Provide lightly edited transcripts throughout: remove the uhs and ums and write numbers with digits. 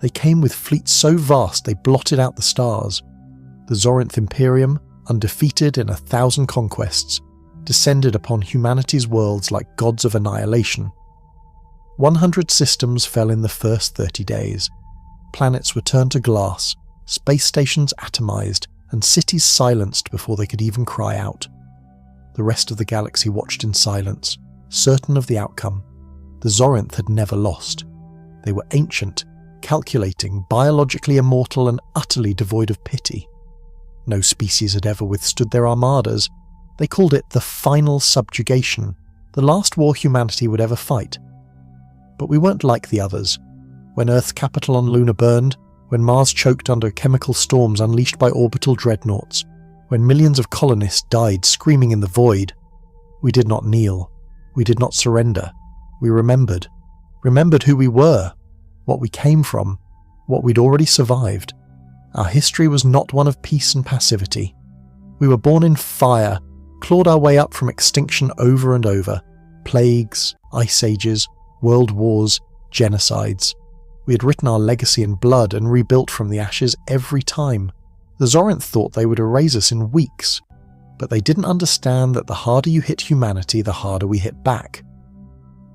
They came with fleets so vast they blotted out the stars. The Zorinth Imperium, undefeated in 1,000 conquests, descended upon humanity's worlds like gods of annihilation. 100 systems fell in the first 30 days. Planets were turned to glass, space stations atomized, and cities silenced before they could even cry out. The rest of the galaxy watched in silence, certain of the outcome. The Zorinth had never lost. They were ancient, calculating, biologically immortal, and utterly devoid of pity. No species had ever withstood their armadas. They called it the final subjugation, the last war humanity would ever fight. But we weren't like the others. When Earth's capital on Luna burned, when Mars choked under chemical storms unleashed by orbital dreadnoughts, when millions of colonists died screaming in the void, we did not kneel. We did not surrender. We remembered who we were, what we came from, what we'd already survived. Our history was not one of peace and passivity. We were born in fire, clawed our way up from extinction over and over. Plagues, ice ages, world wars, genocides. We had written our legacy in blood and rebuilt from the ashes every time. The Zorinth thought they would erase us in weeks, but they didn't understand that the harder you hit humanity, the harder we hit back.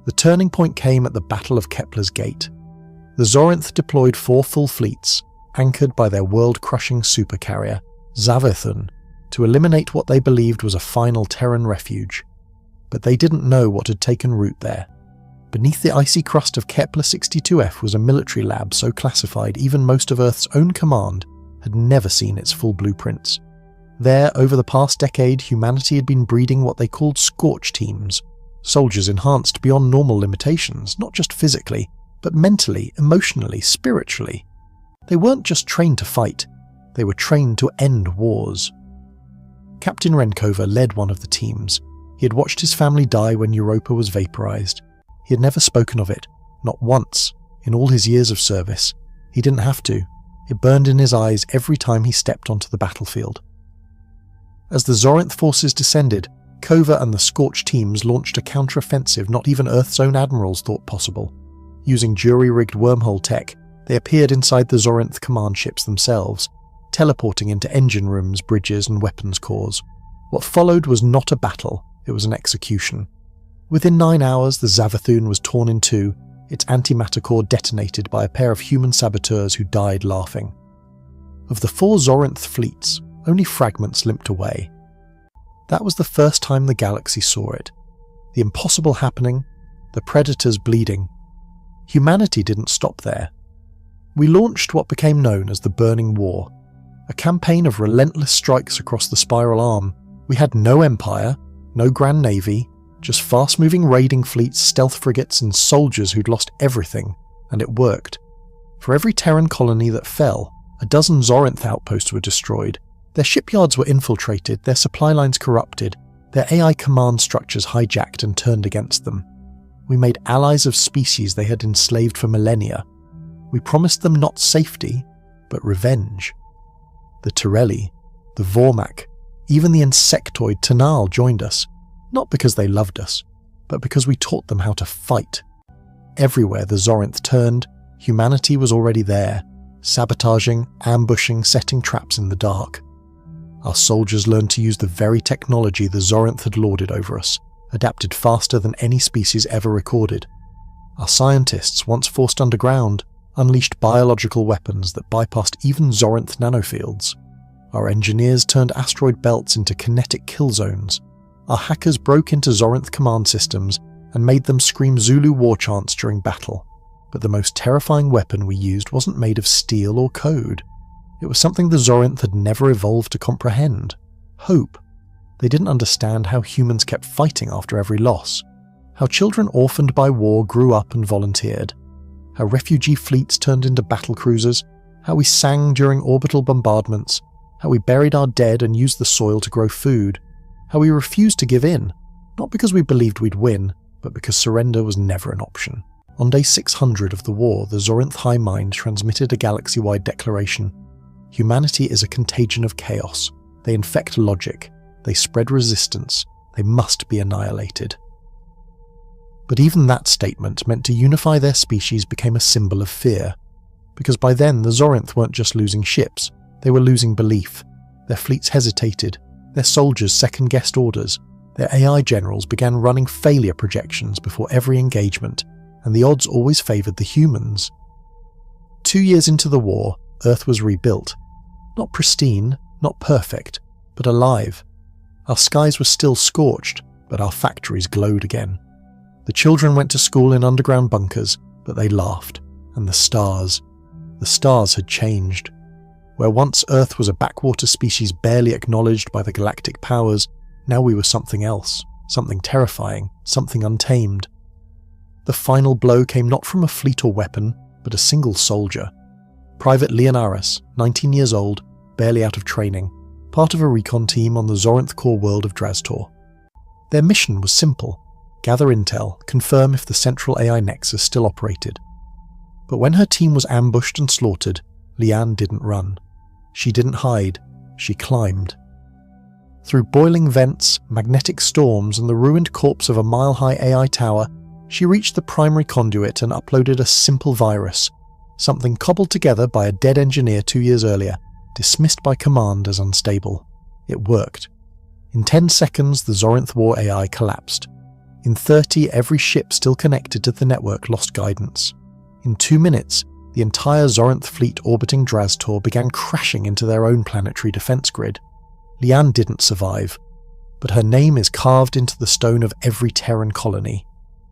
The turning point came at the Battle of Kepler's Gate. The Zorinth deployed 4 full fleets, anchored by their world-crushing supercarrier, Zavathun, to eliminate what they believed was a final Terran refuge. But they didn't know what had taken root there. Beneath the icy crust of Kepler 62F was a military lab so classified even most of Earth's own command had never seen its full blueprints. There, over the past decade, humanity had been breeding what they called Scorch teams, soldiers enhanced beyond normal limitations, not just physically, but mentally, emotionally, spiritually. They weren't just trained to fight, they were trained to end wars. Captain Renkova led one of the teams. He had watched his family die when Europa was vaporized. He had never spoken of it, not once, in all his years of service. He didn't have to. It burned in his eyes every time he stepped onto the battlefield. As the Zorinth forces descended, Kova and the Scorch teams launched a counter-offensive not even Earth's own admirals thought possible. Using jury-rigged wormhole tech, they appeared inside the Zorinth command ships themselves, teleporting into engine rooms, bridges, and weapons cores. What followed was not a battle, it was an execution. Within 9 hours, the Zavathun was torn in two, its antimatter core detonated by a pair of human saboteurs who died laughing. Of the 4 Zorinth fleets, only fragments limped away. That was the first time the galaxy saw it. The impossible happening, the predators bleeding. Humanity didn't stop there. We launched what became known as the Burning War, a campaign of relentless strikes across the spiral arm. We had no empire, no grand navy, just fast-moving raiding fleets, stealth frigates, and soldiers who'd lost everything, and it worked. For every Terran colony that fell, a dozen Zorinth outposts were destroyed. Their shipyards were infiltrated, their supply lines corrupted, their AI command structures hijacked and turned against them. We made allies of species they had enslaved for millennia. We promised them not safety, but revenge. The Torelli, the Vormak, even the insectoid Tanal joined us, not because they loved us, but because we taught them how to fight. Everywhere the Zorinth turned, humanity was already there, sabotaging, ambushing, setting traps in the dark. Our soldiers learned to use the very technology the Zorinth had lorded over us, adapted faster than any species ever recorded. Our scientists, once forced underground, unleashed biological weapons that bypassed even Zorinth nanofields. Our engineers turned asteroid belts into kinetic kill zones. Our hackers broke into Zorinth command systems and made them scream Zulu war chants during battle. But the most terrifying weapon we used wasn't made of steel or code. It was something the Zorinth had never evolved to comprehend. Hope. They didn't understand how humans kept fighting after every loss, how children orphaned by war grew up and volunteered, how refugee fleets turned into battle cruisers, how we sang during orbital bombardments, how we buried our dead and used the soil to grow food, how we refused to give in, not because we believed we'd win, but because surrender was never an option. On day 600 of the war, the Zorinth High Mind transmitted a galaxy-wide declaration. Humanity is a contagion of chaos. They infect logic. They spread resistance. They must be annihilated. But even that statement meant to unify their species became a symbol of fear. because by then the Zorinth weren't just losing ships, they were losing belief. Their fleets hesitated, their soldiers second-guessed orders, their AI generals began running failure projections before every engagement, and the odds always favoured the humans. 2 years into the war, Earth was rebuilt. Not pristine, not perfect, but alive. Our skies were still scorched, but our factories glowed again. The children went to school in underground bunkers, but they laughed. And the stars had changed. Where once Earth was a backwater species barely acknowledged by the galactic powers, now we were something else, something terrifying, something untamed. The final blow came not from a fleet or weapon, but a single soldier. Private Leonaris, 19 years old, barely out of training, part of a recon team on the Zorinth core world of Draztor. Their mission was simple: gather intel, confirm if the central AI nexus still operated. But when her team was ambushed and slaughtered, Liane didn't run. She didn't hide, she climbed. Through boiling vents, magnetic storms, and the ruined corpse of a mile-high AI tower, she reached the primary conduit and uploaded a simple virus, something cobbled together by a dead engineer 2 years earlier, dismissed by command as unstable. It worked. In 10 seconds, the Zorinth War AI collapsed. In 30, every ship still connected to the network lost guidance. In 2 minutes, the entire Zorinth fleet orbiting Draztor began crashing into their own planetary defense grid. Liane didn't survive, but her name is carved into the stone of every Terran colony,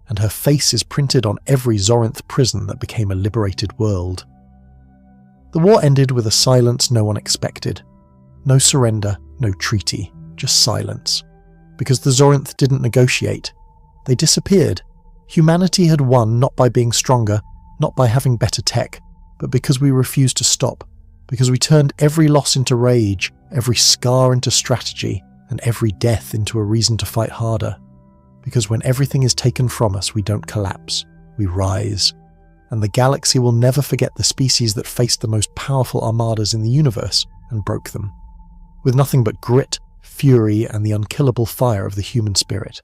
and her face is printed on every Zorinth prison that became a liberated world. The war ended with a silence no one expected. No surrender, no treaty, just silence. Because the Zorinth didn't negotiate. They disappeared. Humanity had won not by being stronger, not by having better tech, but because we refused to stop. Because we turned every loss into rage, every scar into strategy, and every death into a reason to fight harder. Because when everything is taken from us, we don't collapse, we rise. And the galaxy will never forget the species that faced the most powerful armadas in the universe and broke them. With nothing but grit, fury, and the unkillable fire of the human spirit.